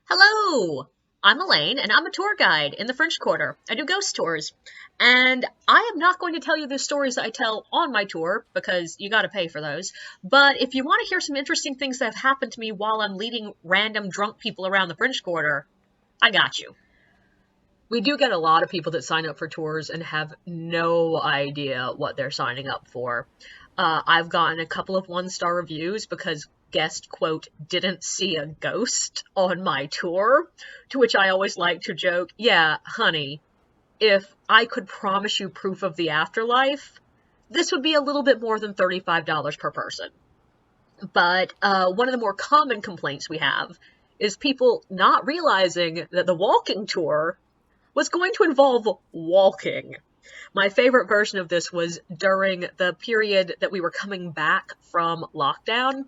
Hello! I'm Elaine, and I'm a tour guide in the French Quarter. I do ghost tours. And I am not going to tell you the stories that I tell on my tour, because you gotta pay for those. But if you want to hear some interesting things that have happened to me while I'm leading random drunk people around the French Quarter, I got you. We do get a lot of people that sign up for tours and have no idea what they're signing up for. I've gotten a couple of one-star reviews because guest, quote, didn't see a ghost on my tour, to which I always like to joke, yeah, honey, if I could promise you proof of the afterlife, this would be a little bit more than $35 per person. But one of the more common complaints we have is people not realizing that the walking tour was going to involve walking. My favorite version of this was during the period that we were coming back from lockdown.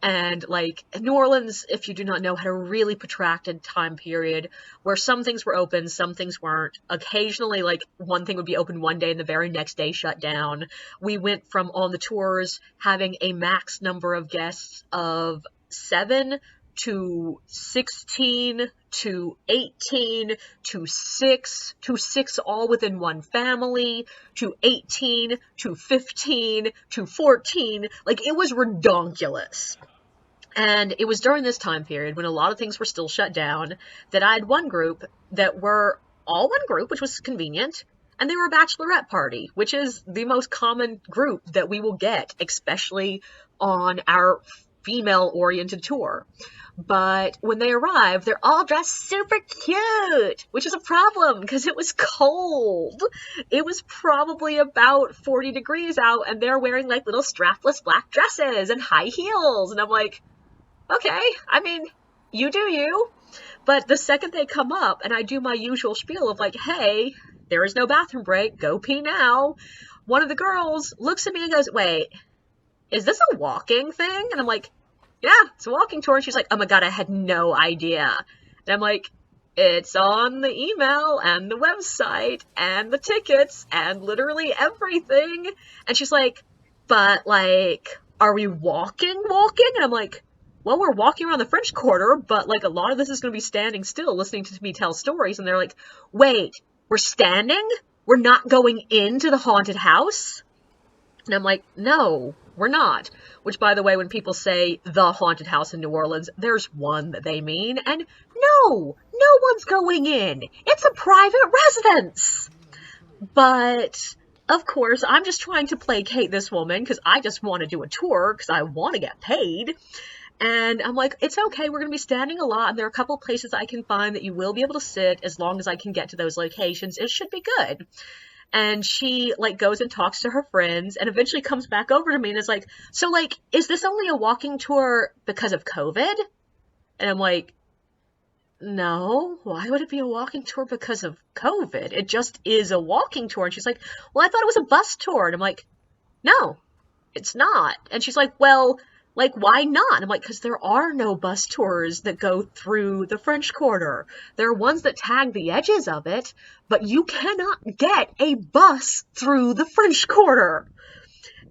And like New Orleans, if you do not know, had a really protracted time period where some things were open, some things weren't. Occasionally, like one thing would be open one day and the very next day shut down. We went from on the tours having a max number of guests of 7 to 16 to 18 to 6 all within one family to 18 to 15 to 14. Like, it was redonkulous. And it was during this time period when a lot of things were still shut down that I had one group that were all one group, which was convenient, and they were a bachelorette party, which is the most common group that we will get, especially on our female-oriented tour. But when they arrive, they're all dressed super cute, which is a problem because it was cold. It was probably about 40 degrees out, and they're wearing like little strapless black dresses and high heels. And I'm like, okay, I mean, you do you. But the second they come up and I do my usual spiel of like, hey, there is no bathroom break, go pee now, one of the girls looks at me and goes, wait, is this a walking thing? And I'm like, yeah, it's a walking tour. And she's like, oh my God, I had no idea. And I'm like, it's on the email and the website and the tickets and literally everything. And she's like, but like, are we walking? And I'm like, well, we're walking around the French Quarter, but like a lot of this is going to be standing still, listening to me tell stories. And they're like, wait, we're standing? We're not going into the haunted house? And I'm like, no, we're not. Which, by the way, when people say the haunted house in New Orleans, there's one that they mean. And no one's going in. It's a private residence. But, of course, I'm just trying to placate this woman because I just want to do a tour because I want to get paid. And I'm like, it's okay, we're going to be standing a lot, and there are a couple places I can find that you will be able to sit as long as I can get to those locations. It should be good. And she, like, goes and talks to her friends and eventually comes back over to me and is like, so, like, is this only a walking tour because of COVID? And I'm like, no, why would it be a walking tour because of COVID? It just is a walking tour. And she's like, well, I thought it was a bus tour. And I'm like, no, it's not. And she's like, well, like, why not? I'm like, because there are no bus tours that go through the French Quarter. There are ones that tag the edges of it, but you cannot get a bus through the French Quarter.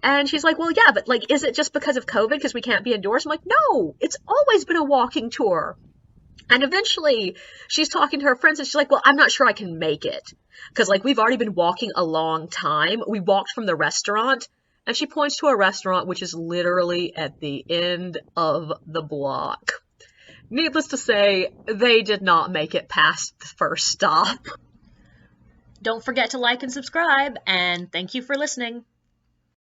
And she's like, well, yeah, but like, is it just because of COVID because we can't be indoors? I'm like, no, it's always been a walking tour. And eventually she's talking to her friends and she's like, well, I'm not sure I can make it. Because like, we've already been walking a long time. We walked from the restaurant. And she points to a restaurant which is literally at the end of the block. Needless to say, they did not make it past the first stop. Don't forget to like and subscribe, and thank you for listening.